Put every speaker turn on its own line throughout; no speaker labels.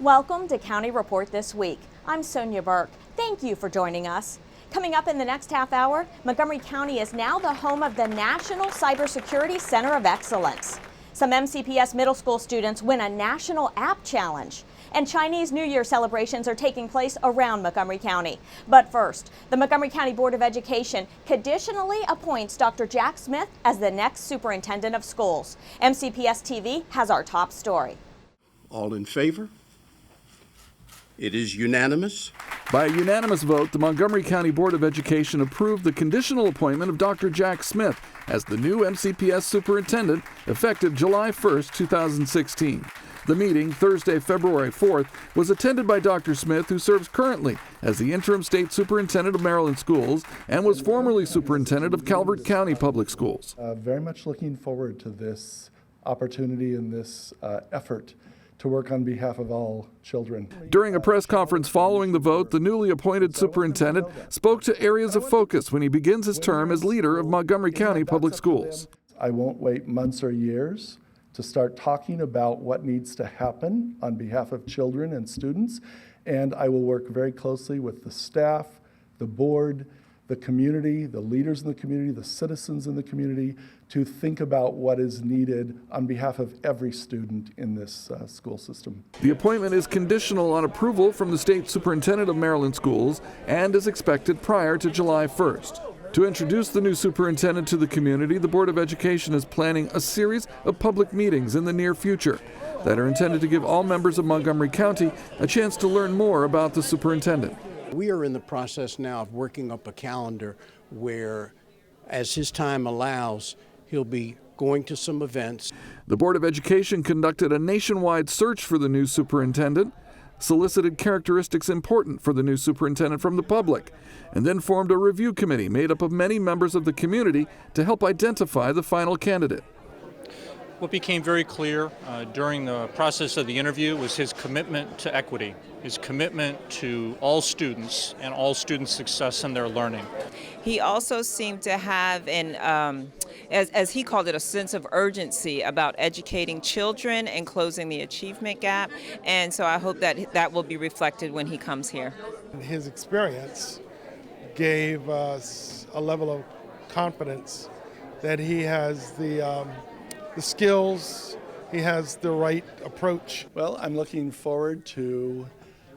Welcome to County Report This Week. I'm Sonia Burke. Thank you for joining us. Coming up in the next half hour, Montgomery County is now the home of the National Cybersecurity Center of Excellence. Some MCPS middle school students win a national app challenge. And Chinese New Year celebrations are taking place around Montgomery County. But first, the Montgomery County Board of Education conditionally appoints Dr. Jack Smith as the next superintendent of schools. MCPS TV has our top story.
All in favor? It is unanimous.
By a unanimous vote, the Montgomery County Board of Education approved the conditional appointment of Dr. Jack Smith as the new MCPS superintendent effective July 1st, 2016. The meeting, Thursday, February 4th, was attended by Dr. Smith, who serves currently as the interim state superintendent of Maryland Schools and was formerly superintendent of Calvert County Public Schools.
Very much looking forward to this opportunity and this effort to work on behalf of all children.
During a press conference following the vote, the newly appointed superintendent spoke to areas of focus when he begins his term as leader of Montgomery County Public Schools.
I won't wait months or years to start talking about what needs to happen on behalf of children and students, and I will work very closely with the staff, the board, the community, the leaders in the community, the citizens in the community, to think about what is needed on behalf of every student in this school system.
The appointment is conditional on approval from the state superintendent of Maryland Schools and is expected prior to July 1st. To introduce the new superintendent to the community, the Board of Education is planning a series of public meetings in the near future that are intended to give all members of Montgomery County a chance to learn more about the superintendent.
We are in the process now of working up a calendar where, as his time allows, he'll be going to some events.
The Board of Education conducted a nationwide search for the new superintendent, solicited characteristics important for the new superintendent from the public, and then formed a review committee made up of many members of the community to help identify the final candidate.
What became very clear during the process of the interview was his commitment to equity, his commitment to all students and all students' success in their learning.
He also seemed to have as he called it, a sense of urgency about educating children and closing the achievement gap. And so I hope that that will be reflected when he comes here.
His experience gave us a level of confidence that he has the skills, he has the right approach.
Well, I'm looking forward to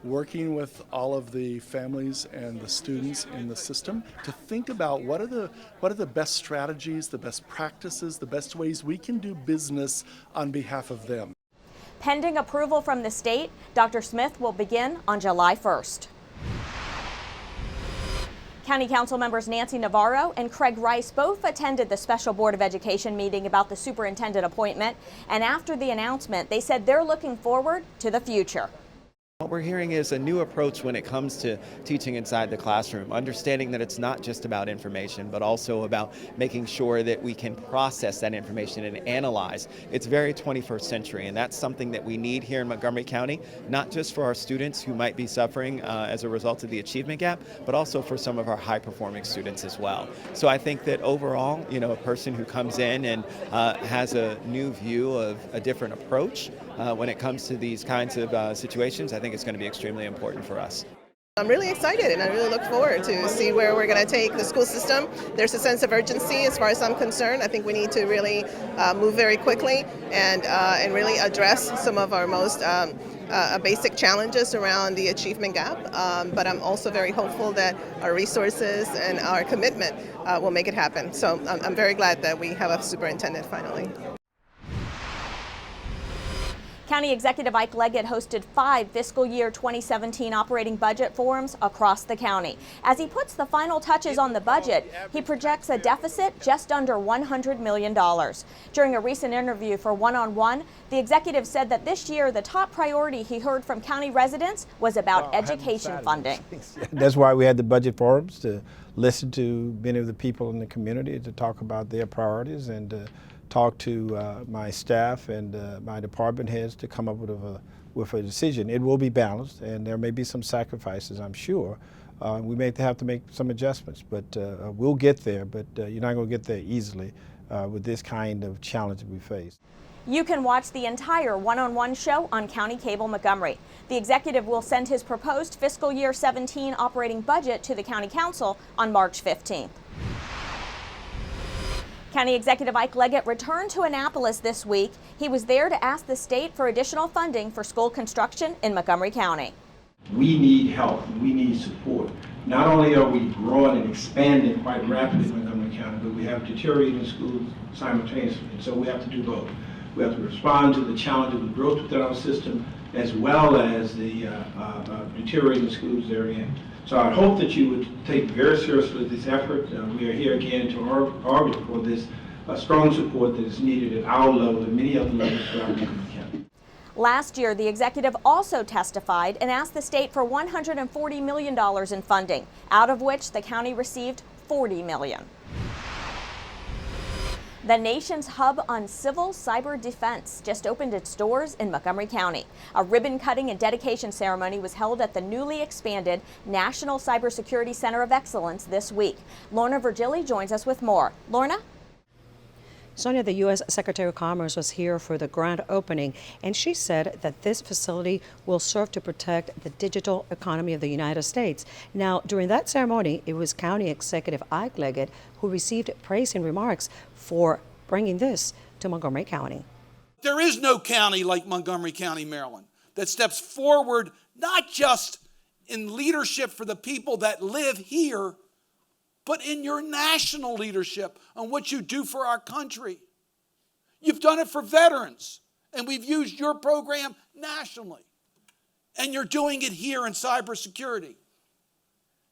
working with all of the families and the students in the system to think about what are the best strategies, the best practices, the best ways we can do business on behalf of them.
Pending approval from the state, Dr. Smith will begin on July 1st. County Council members Nancy Navarro and Craig Rice both attended the special Board of Education meeting about the superintendent appointment, and after the announcement, they said they're looking forward to the future.
What we're hearing is a new approach when it comes to teaching inside the classroom, understanding that it's not just about information, but also about making sure that we can process that information and analyze. It's very 21st century, and that's something that we need here in Montgomery County, not just for our students who might be suffering as a result of the achievement gap, but also for some of our high-performing students as well. So I think that overall, a person who comes in and has a new view of a different approach when it comes to these kinds of situations, I think it's going to be extremely important for us.
I'm really excited, and I really look forward to see where we're going to take the school system. There's a sense of urgency as far as I'm concerned. I think we need to really move very quickly and really address some of our most basic challenges around the achievement gap. But I'm also very hopeful that our resources and our commitment will make it happen. So I'm very glad that we have a superintendent finally.
County Executive Ike Leggett hosted 5 fiscal year 2017 operating budget forums across the county. As he puts the final touches on the budget, he projects a deficit just under $100 million. During a recent interview for One-on-One, the executive said that this year the top priority he heard from county residents was about education funding.
That's why we had the budget forums, to listen to many of the people in the community, to talk about their priorities and talk to my staff and my department heads to come up with a decision. It will be balanced, and there may be some sacrifices, I'm sure. We may have to make some adjustments, but we'll get there. But you're not going to get there easily with this kind of challenge that we face.
You can watch the entire one-on-one show on County Cable Montgomery. The executive will send his proposed fiscal year 17 operating budget to the County Council on March 15th. County Executive Ike Leggett returned to Annapolis this week. He was there to ask the state for additional funding for school construction in Montgomery County.
We need help and we need support. Not only are we growing and expanding quite rapidly in Montgomery County, but we have deteriorating schools simultaneously, and so we have to do both. We have to respond to the challenge of the growth within our system as well as the deteriorating schools they're in. So I hope that you would take very seriously this effort. We are here again to argue for this strong support that is needed at our level and many other levels throughout Montgomery County.
Last year, the executive also testified and asked the state for $140 million in funding, out of which the county received $40 million. The nation's hub on civil cyber defense just opened its doors in Montgomery County. A ribbon cutting and dedication ceremony was held at the newly expanded National Cybersecurity Center of Excellence this week. Lorna Virgili joins us with more. Lorna?
Sonia, the U.S. Secretary of Commerce was here for the grand opening, and she said that this facility will serve to protect the digital economy of the United States. Now, during that ceremony, it was County Executive Ike Leggett who received praise and remarks for bringing this to Montgomery County.
There is no county like Montgomery County, Maryland, that steps forward not just in leadership for the people that live here, but in your national leadership on what you do for our country. You've done it for veterans, and we've used your program nationally. And you're doing it here in cybersecurity.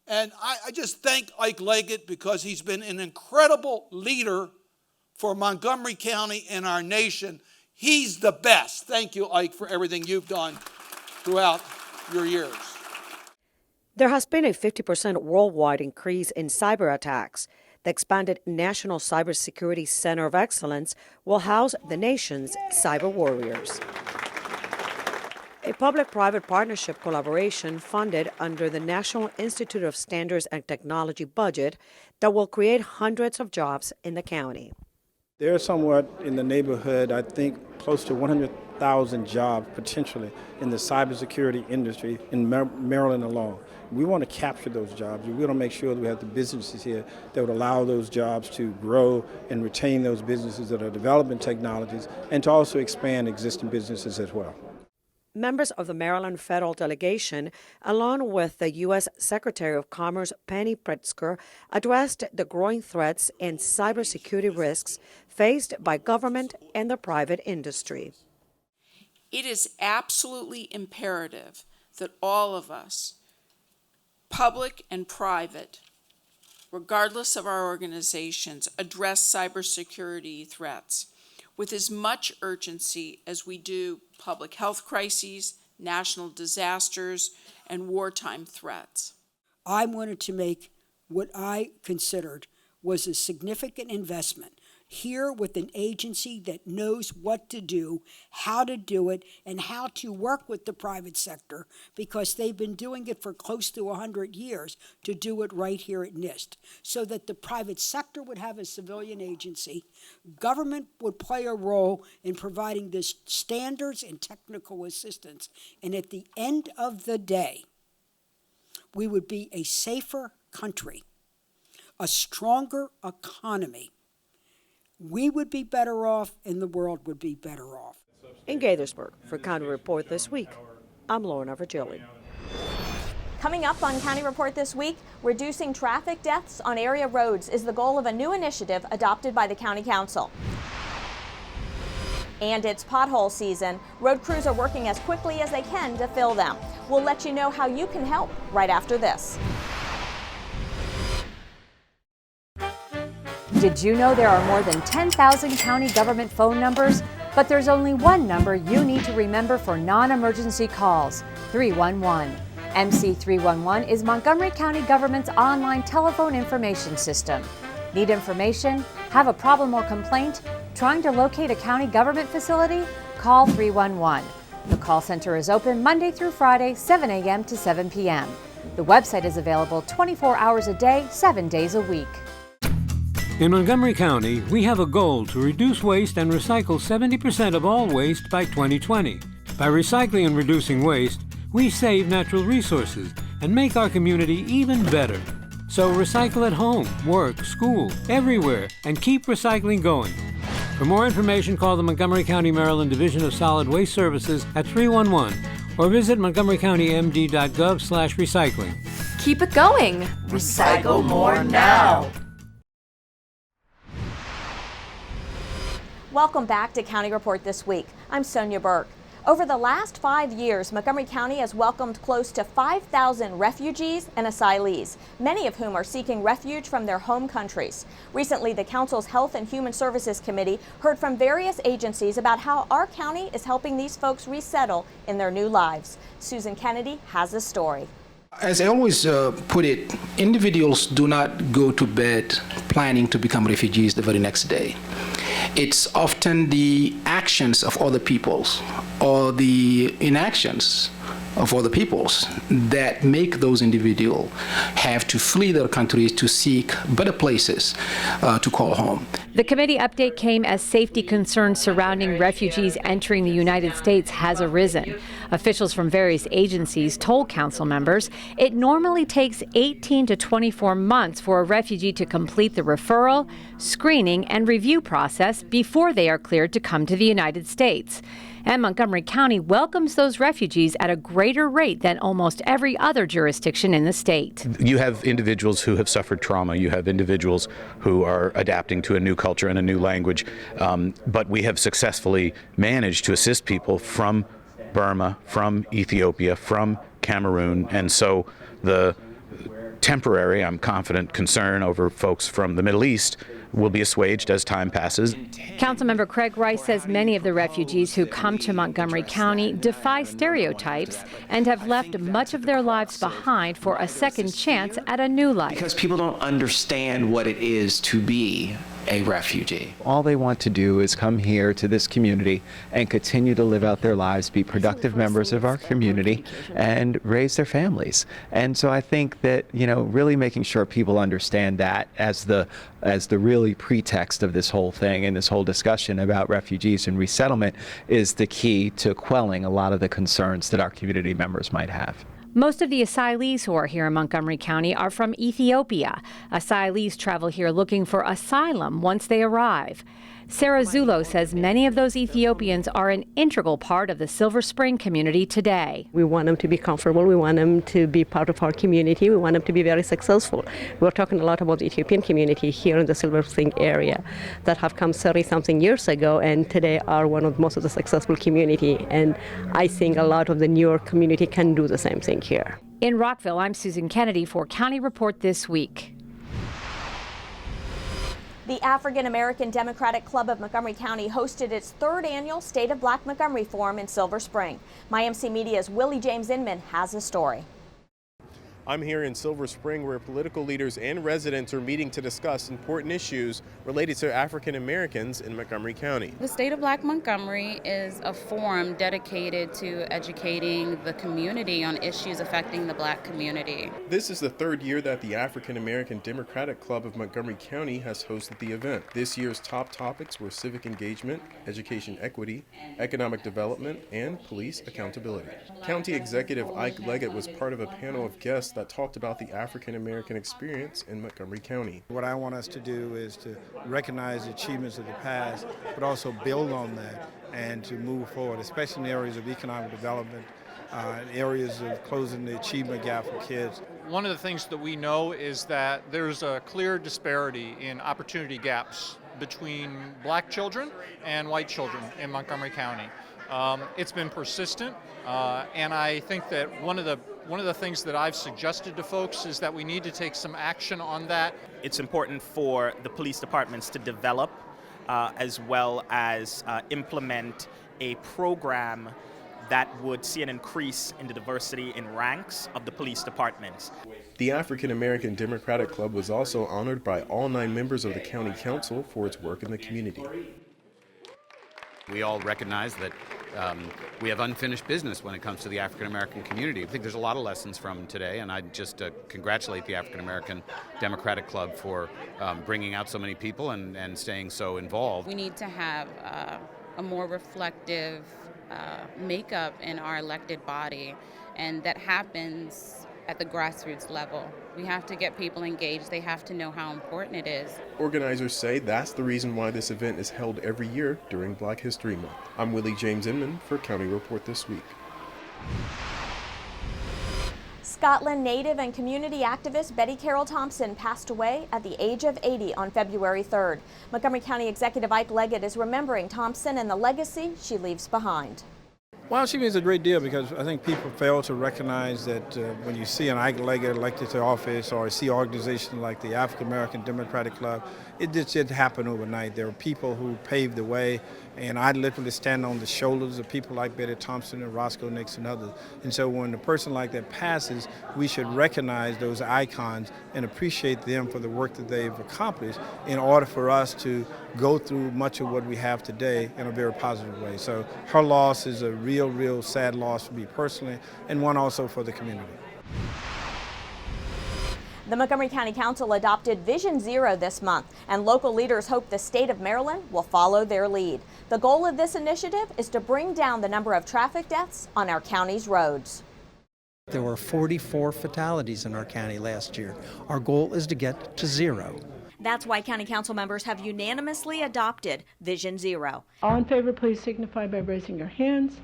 And I just thank Ike Leggett because he's been an incredible leader for Montgomery County and our nation. He's the best. Thank you, Ike, for everything you've done throughout your years.
There has been a 50% worldwide increase in cyber attacks. The expanded National Cybersecurity Center of Excellence will house the nation's cyber warriors. A public-private partnership collaboration funded under the National Institute of Standards and Technology budget that will create hundreds of jobs in the county.
There are somewhat in the neighborhood, I think, close to 100,000 jobs potentially in the cybersecurity industry in Maryland alone. We want to capture those jobs. We want to make sure that we have the businesses here that would allow those jobs to grow and retain those businesses that are developing technologies and to also expand existing businesses as well.
Members of the Maryland federal delegation, along with the U.S. Secretary of Commerce Penny Pritzker, addressed the growing threats and cybersecurity risks faced by government and the private industry.
It is absolutely imperative that all of us, public and private, regardless of our organizations, address cybersecurity threats with as much urgency as we do public health crises, national disasters, and wartime threats.
I wanted to make what I considered was a significant investment here with an agency that knows what to do, how to do it, and how to work with the private sector, because they've been doing it for close to 100 years to do it right here at NIST, so that the private sector would have a civilian agency, government would play a role in providing the standards and technical assistance, and at the end of the day, we would be a safer country, a stronger economy. We would be better off, and the world would be better off.
In Gaithersburg, for County Report This Week, I'm Lorna Virgili.
Coming up on County Report This Week, reducing traffic deaths on area roads is the goal of a new initiative adopted by the County Council. And it's pothole season. Road crews are working as quickly as they can to fill them. We'll let you know how you can help right after this.
Did you know there are more than 10,000 county government phone numbers? But there's only one number you need to remember for non-emergency calls, 311. MC311 is Montgomery County government's online telephone information system. Need information? Have a problem or complaint? Trying to locate a county government facility? Call 311. The call center is open Monday through Friday, 7 a.m. to 7 p.m. The website is available 24 hours a day, 7 days a week.
In Montgomery County, we have a goal to reduce waste and recycle 70% of all waste by 2020. By recycling and reducing waste, we save natural resources and make our community even better. So recycle at home, work, school, everywhere, and keep recycling going. For more information, call the Montgomery County, Maryland Division of Solid Waste Services at 311 or visit montgomerycountymd.gov/recycling.
Keep it going. Recycle more now.
Welcome back to County Report This Week. I'm Sonia Burke. Over the last 5 years, Montgomery County has welcomed close to 5,000 refugees and asylees, many of whom are seeking refuge from their home countries. Recently, the Council's Health and Human Services Committee heard from various agencies about how our county is helping these folks resettle in their new lives. Susan Kennedy has the story.
As I always put it, individuals do not go to bed planning to become refugees the very next day. It's often the actions of other peoples or the inactions of other peoples that make those individuals have to flee their countries to seek better places to call home.
The committee update came as safety concerns surrounding refugees entering the United States has arisen. Officials from various agencies told council members it normally takes 18 to 24 months for a refugee to complete the referral, screening, and review process before they are cleared to come to the United States. And Montgomery County welcomes those refugees at a greater rate than almost every other jurisdiction in the state.
You have individuals who have suffered trauma. You have individuals who are adapting to a new culture and a new language. But we have successfully managed to assist people from Burma, from Ethiopia, from Cameroon. And so the temporary, I'm confident, concern over folks from the Middle East will be assuaged as time passes.
Councilmember Craig Rice says many of the refugees who come to Montgomery County defy stereotypes and have left much of their lives behind for a second chance at a new life.
Because people don't understand what it is to be a refugee.
All they want to do is come here to this community and continue to live out their lives, be productive members of our community, and raise their families. And so I think that, really making sure people understand that as the really pretext of this whole thing and this whole discussion about refugees and resettlement is the key to quelling a lot of the concerns that our community members might have.
Most of the asylees who are here in Montgomery County are from Ethiopia. Asylees travel here looking for asylum once they arrive. Sarah Zulo says many of those Ethiopians are an integral part of the Silver Spring community today.
We want them to be comfortable. We want them to be part of our community. We want them to be very successful. We're talking a lot about the Ethiopian community here in the Silver Spring area that have come 30-something years ago and today are one of most of the successful community. And I think a lot of the newer community can do the same thing here.
In Rockville, I'm Susan Kennedy for County Report This Week.
The African American Democratic Club of Montgomery County hosted its third annual State of Black Montgomery Forum in Silver Spring. MyMC Media's Willie James Inman has a story.
I'm here in Silver Spring where political leaders and residents are meeting to discuss important issues related to African Americans in Montgomery County.
The State of Black Montgomery is a forum dedicated to educating the community on issues affecting the Black community.
This is the third year that the African American Democratic Club of Montgomery County has hosted the event. This year's top topics were civic engagement, education equity, economic development, and police accountability. County Executive Ike Leggett was part of a panel of guests that talked about the African American experience in Montgomery County.
What I want us to do is to recognize the achievements of the past, but also build on that and to move forward, especially in areas of economic development, areas of closing the achievement gap for kids.
One of the things that we know is that there's a clear disparity in opportunity gaps between Black children and white children in Montgomery County. It's been persistent, and I think that one of the things that I've suggested to folks is that we need to take some action on that.
It's important for the police departments to develop as well as implement a program that would see an increase in the diversity in ranks of the police departments.
The African American Democratic Club was also honored by all 9 members of the County Council for its work in the community.
We all recognize that
We have unfinished business when it comes to the African American community. I think there's a lot of lessons from today, and I just congratulate the African American Democratic Club for bringing out so many people and staying so involved.
We need to have a more reflective makeup in our elected body, and that happens at the grassroots level. We have to get people engaged. They have to know how important it is.
Organizers say that's the reason why this event is held every year during Black History Month. I'm Willie James Inman for County Report This Week.
Scotland native and community activist Betty Carroll Thompson passed away at the age of 80 on February 3rd. Montgomery County Executive Ike Leggett is remembering Thompson and the legacy she leaves behind.
Well, she means a great deal because I think people fail to recognize that when you see an Ike Leggett elected to office or see organizations like the African American Democratic Club, it just didn't happen overnight. There were people who paved the way, and I literally stand on the shoulders of people like Betty Thompson and Roscoe Nix and others. And so when a person like that passes, we should recognize those icons and appreciate them for the work that they've accomplished in order for us to go through much of what we have today in a very positive way. So her loss is a real sad loss for me personally, and one also for the community.
The Montgomery County Council adopted Vision Zero this month, and local leaders hope the state of Maryland will follow their lead. The goal of this initiative is to bring down the number of traffic deaths on our county's roads.
There were 44 fatalities in our county last year. Our goal is to get to zero.
That's why County Council members have unanimously adopted Vision Zero.
All in favor, please signify by raising your hands.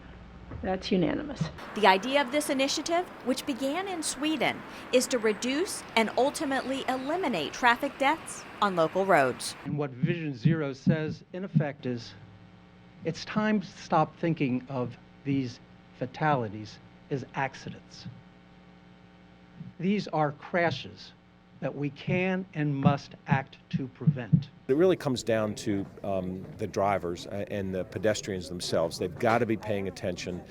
That's unanimous.
The idea of this initiative, which began in Sweden, is to reduce and ultimately eliminate traffic deaths on local roads.
And what Vision Zero says, in effect, is it's time to stop thinking of these fatalities as accidents. These are crashes that we can and must act to prevent.
It really comes down to the drivers and the pedestrians themselves. They've got to be paying attention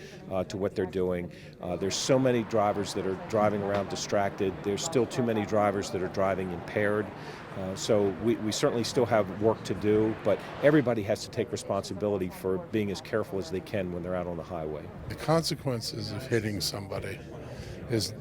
to what they're doing. There's so many drivers that are driving around distracted. There's still too many drivers that are driving impaired. So we certainly still have work to do, but everybody has to take responsibility for being as careful as they can when they're out on the highway.
The consequences of hitting somebody is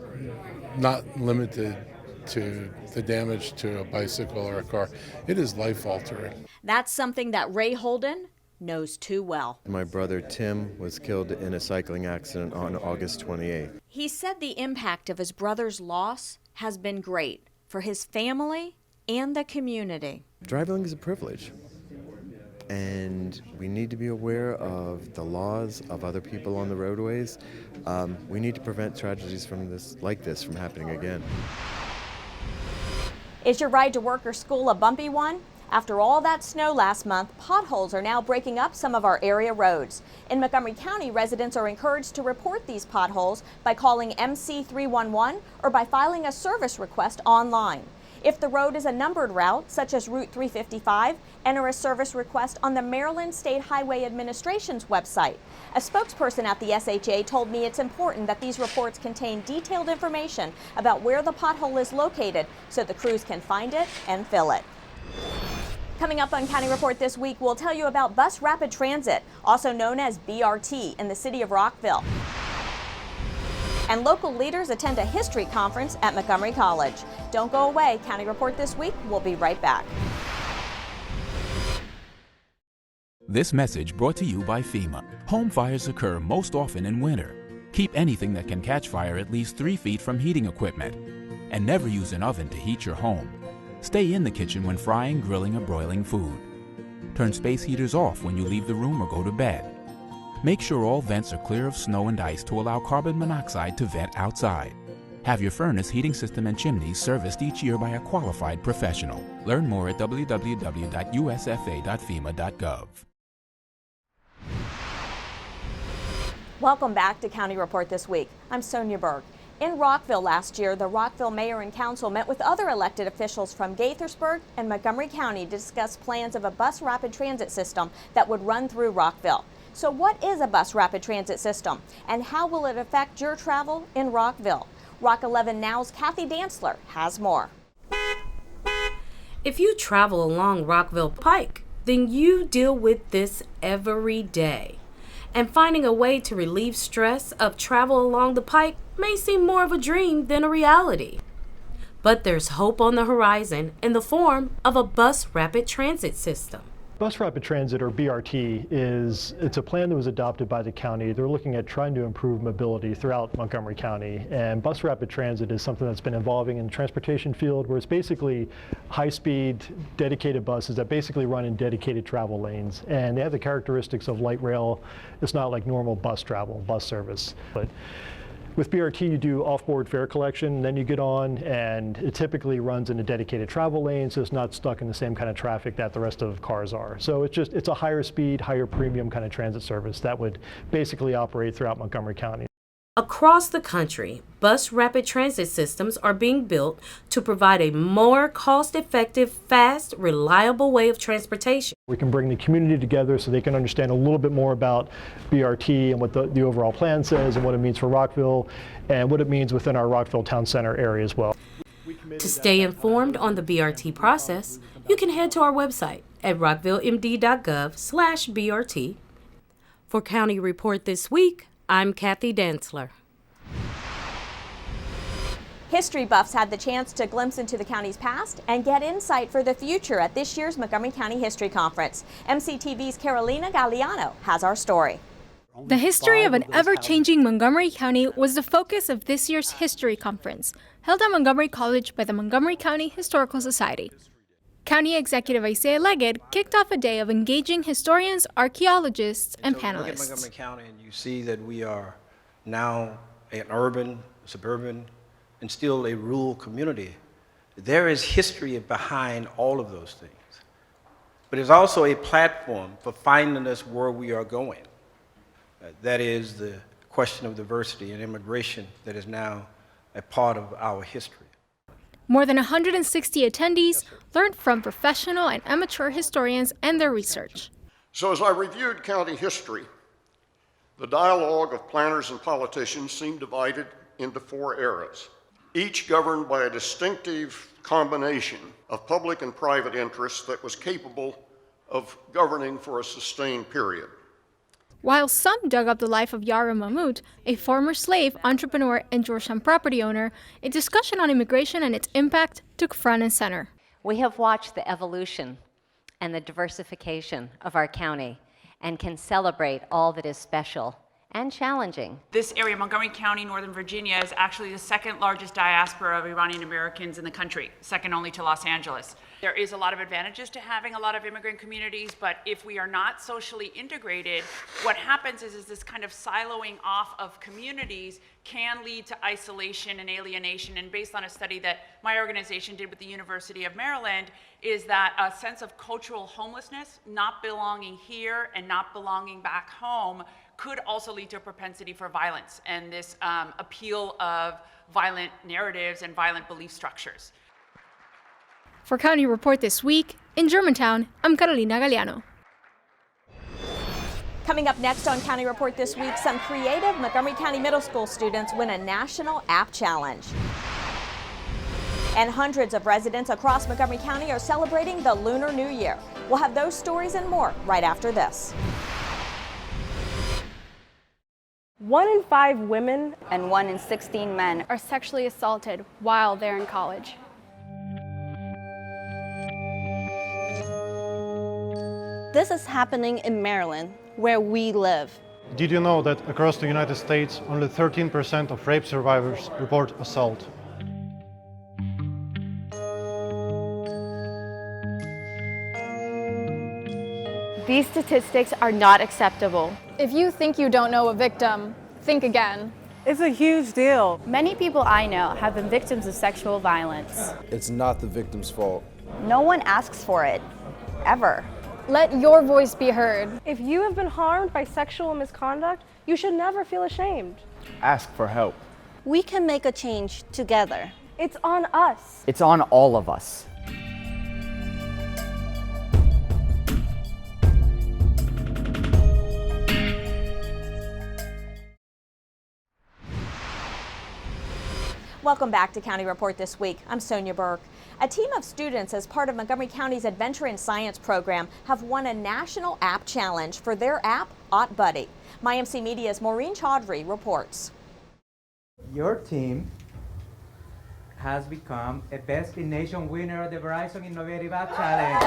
not limited to the damage to a bicycle or a car. It is life-altering.
That's something that Ray Holden knows too well.
My brother Tim was killed in a cycling accident on August 28th.
He said the impact of his brother's loss has been great for his family and the community.
Driving is a privilege, and we need to be aware of the laws of other people on the roadways. We need to prevent tragedies like this from happening again.
Is your ride to work or school a bumpy one? After all that snow last month, potholes are now breaking up some of our area roads. In Montgomery County, residents are encouraged to report these potholes by calling MC 311 or by filing a service request online. If the road is a numbered route, such as Route 355, enter a service request on the Maryland State Highway Administration's website. A spokesperson at the SHA told me it's important that these reports contain detailed information about where the pothole is located so the crews can find it and fill it. Coming up on County Report this week, we'll tell you about Bus Rapid Transit, also known as BRT, in the city of Rockville. And local leaders attend a history conference at Montgomery College. Don't go away. County Report this week. We'll be right back.
This message brought to you by FEMA. Home fires occur most often in winter. Keep anything that can catch fire at least 3 feet from heating equipment. And never use an oven to heat your home. Stay in the kitchen when frying, grilling, or broiling food. Turn space heaters off when you leave the room or go to bed. Make sure all vents are clear of snow and ice to allow carbon monoxide to vent outside. Have your furnace, heating system, and chimneys serviced each year by a qualified professional. Learn more at www.usfa.fema.gov.
Welcome back to County Report this week. I'm Sonia Berg. In Rockville last year, the Rockville Mayor and Council met with other elected officials from Gaithersburg and Montgomery County to discuss plans of a bus rapid transit system that would run through Rockville. So what is a bus rapid transit system, and how will it affect your travel in Rockville? Rock 11 Now's Kathy Dantzler has more.
If you travel along Rockville Pike, then you deal with this every day.
and finding a way to relieve stress of travel along the pike may seem more of a dream than a reality. But there's hope on the horizon in the form of a bus rapid transit system.
Bus Rapid Transit, or BRT, it's a plan that was adopted by the county. They're looking at trying to improve mobility throughout Montgomery County. And Bus Rapid Transit is something that's been evolving in the transportation field, where it's basically high-speed, dedicated buses that basically run in dedicated travel lanes. And they have the characteristics of light rail. It's not like normal bus travel, bus service. But with BRT, you do off-board fare collection, then you get on, and it typically runs in a dedicated travel lane, so it's not stuck in the same kind of traffic that the rest of cars are. So it's a higher speed, higher premium kind of transit service that would basically operate throughout Montgomery County.
Across the country, bus rapid transit systems are being built to provide a more cost-effective, fast, reliable way of transportation.
We can bring the community together so they can understand a little bit more about BRT and what the overall plan says and what it means for Rockville and what it means within our Rockville Town Center area as well.
To stay informed on the BRT process, you can head to our website at rockvillemd.gov/BRT. For County Report This Week, I'm Kathy Dantzler.
History buffs had the chance to glimpse into the county's past and get insight for the future at this year's Montgomery County History Conference. MCTV's Carolina Galliano has our story.
The history of an ever-changing Montgomery County was the focus of this year's History Conference, held at Montgomery College by the Montgomery County Historical Society. County Executive Isaiah Leggett kicked off a day of engaging historians, archaeologists, and panelists.
Look at Montgomery County and you see that we are now an urban, suburban, and still a rural community. There is history behind all of those things. But it's also a platform for finding us where we are going. That is the question of diversity and immigration that is now a part of our history.
More than 160 attendees learned from professional and amateur historians and their research.
So as I reviewed county history, the dialogue of planners and politicians seemed divided into 4 eras, each governed by a distinctive combination of public and private interests that was capable of governing for a sustained period.
While some dug up the life of Yara Mahmoud, a former slave, entrepreneur, and Georgetown property owner, a discussion on immigration and its impact took front and center.
We have watched the evolution and the diversification of our county and can celebrate all that is special and challenging.
This area, Montgomery County, Northern Virginia, is actually the 2nd largest diaspora of Iranian Americans in the country, second only to Los Angeles. There is a lot of advantages to having a lot of immigrant communities, but if we are not socially integrated, what happens is this kind of siloing off of communities can lead to isolation and alienation. And based on a study that my organization did with the University of Maryland, is that a sense of cultural homelessness, not belonging here and not belonging back home, could also lead to a propensity for violence and this appeal of violent narratives and violent belief structures.
For County Report This Week, in Germantown, I'm Carolina Galliano.
Coming up next on County Report This Week, some creative Montgomery County Middle School students win a national app challenge. And hundreds of residents across Montgomery County are celebrating the Lunar New Year. We'll have those stories and more right after this.
1 in 5 women
and 1 in 16 men
are sexually assaulted while they're in college.
This is happening in Maryland, where we live.
Did you know that across the United States, only 13% of rape survivors report assault?
These statistics are not acceptable. If you think you don't know a victim, think again.
It's a huge deal.
Many people I know have been victims of sexual violence.
It's not the victim's fault.
No one asks for it, ever.
Let your voice be heard. If you have been harmed by sexual misconduct, you should never feel ashamed.
Ask for help.
We can make a change together.
It's on us.
It's on all of us.
Welcome back to County Report This Week. I'm Sonia Burke. A team of students as part of Montgomery County's Adventure in Science program have won a national app challenge for their app, OttBuddy. MyMC Media's Maureen Chaudhry reports.
Your team has become a Best in Nation winner of the Verizon Innovative App Challenge.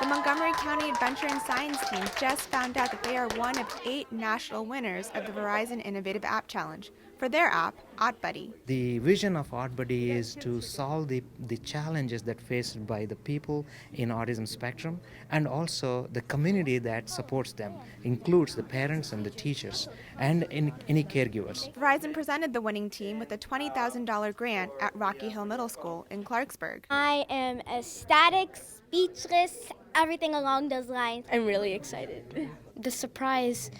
The Montgomery County Adventure in Science team just found out that they are one of 8 national winners of the Verizon Innovative App Challenge for their app, OttBuddy.
The vision of OttBuddy is to solve the challenges that faced by the people in autism spectrum and also the community that supports them, includes the parents and the teachers and any caregivers.
Verizon presented the winning team with a $20,000 grant at Rocky Hill Middle School in Clarksburg.
I am ecstatic, speechless, everything along those lines.
I'm really excited. The surprise,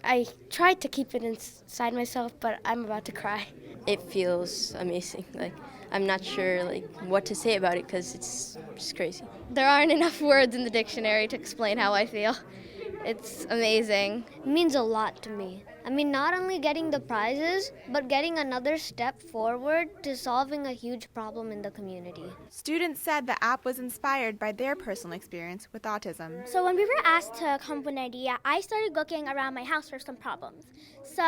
I tried to keep it inside myself, but I'm about to cry. It feels amazing. I'm not sure what to say about it because it's just crazy.
There aren't enough words in the dictionary to explain how I feel. It's amazing.
It means a lot to me. I mean, not only getting the prizes, but getting another step forward to solving a huge problem in the community.
Students said the app was inspired by their personal experience with autism.
So when we were asked to come up with an idea, I started looking around my house for some problems. So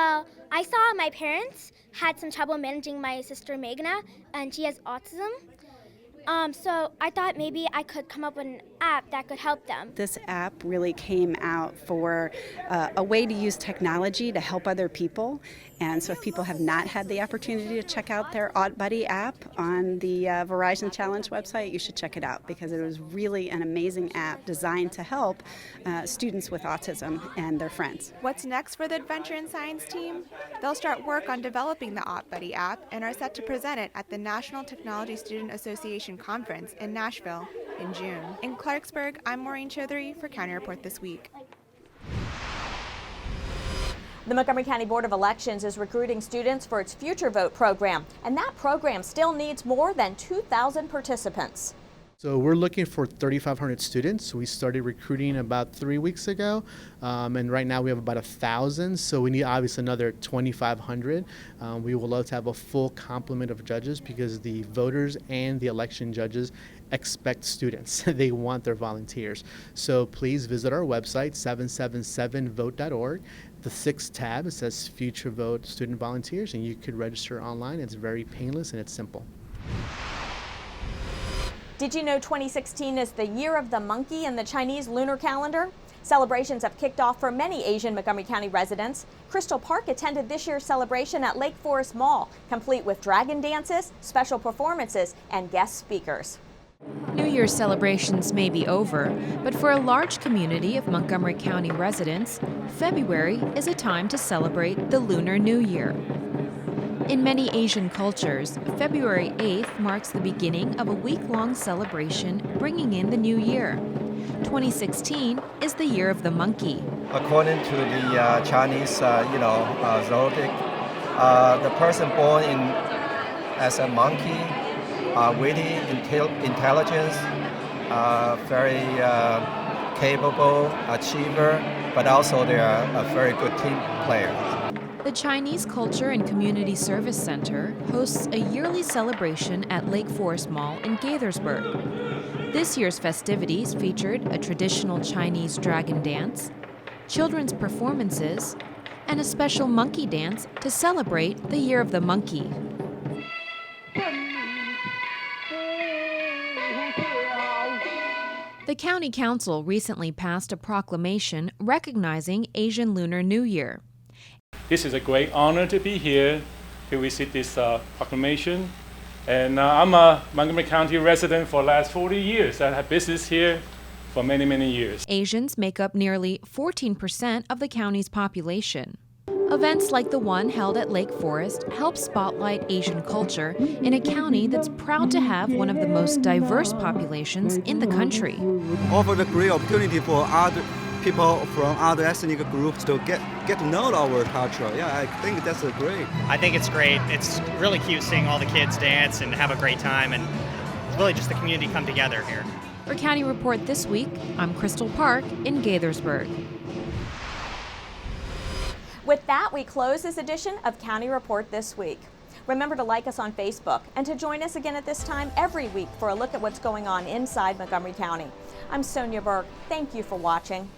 I saw my parents had some trouble managing my sister Meghna, and she has autism. So I thought maybe I could come up with an app that could help them.
This app really came out for a way to use technology to help other people. And so if people have not had the opportunity to check out their OttBuddy app on the Verizon Challenge website, you should check it out because it was really an amazing app designed to help students with autism and their friends.
What's next for the Adventure in Science team? They'll start work on developing the OttBuddy app and are set to present it at the National Technology Student Association Conference in Nashville in June. In Clarksburg, I'm Maureen Chaudhry for County Report This Week.
The Montgomery County Board of Elections is recruiting students for its Future Vote program, and that program still needs more than 2,000 participants.
So we're looking for 3,500 students. We started recruiting about 3 weeks ago, and right now we have about 1,000, so we need obviously another 2,500. We would love to have a full complement of judges because the voters and the election judges expect students. They want their volunteers. So please visit our website, 777vote.org. The 6th tab, it says Future Vote Student Volunteers, and you could register online. It's very painless and it's simple.
Did you know 2016 is the year of the monkey in the Chinese lunar calendar? Celebrations have kicked off for many Asian Montgomery County residents. Crystal Park attended this year's celebration at Lake Forest Mall, complete with dragon dances, special performances, and guest speakers.
New Year's celebrations may be over, but for a large community of Montgomery County residents, February is a time to celebrate the Lunar New Year. In many Asian cultures, February 8th marks the beginning of a week-long celebration bringing in the new year. 2016 is the year of the monkey.
According to the Chinese, zodiac, the person born as a monkey witty, intelligence, very capable achiever, but also they are a very good team player.
The Chinese Culture and Community Service Center hosts a yearly celebration at Lake Forest Mall in Gaithersburg. This year's festivities featured a traditional Chinese dragon dance, children's performances, and a special monkey dance to celebrate the Year of the Monkey. The County Council recently passed a proclamation recognizing Asian Lunar New Year.
This is a great honor to be here to visit this proclamation. And I'm a Montgomery County resident for the last 40 years. I have business here for many, many years.
Asians make up nearly 14% of the county's population. Events like the one held at Lake Forest help spotlight Asian culture in a county that's proud to have one of the most diverse populations in the country.
Offer a great opportunity for other people from other ethnic groups to get to know our culture. Yeah, I think that's great.
I think it's great. It's really cute seeing all the kids dance and have a great time, and really just the community come together here.
For County Report This Week, I'm Crystal Park in Gaithersburg.
With that, we close this edition of County Report This Week. Remember to like us on Facebook and to join us again at this time every week for a look at what's going on inside Montgomery County. I'm Sonia Burke. Thank you for watching.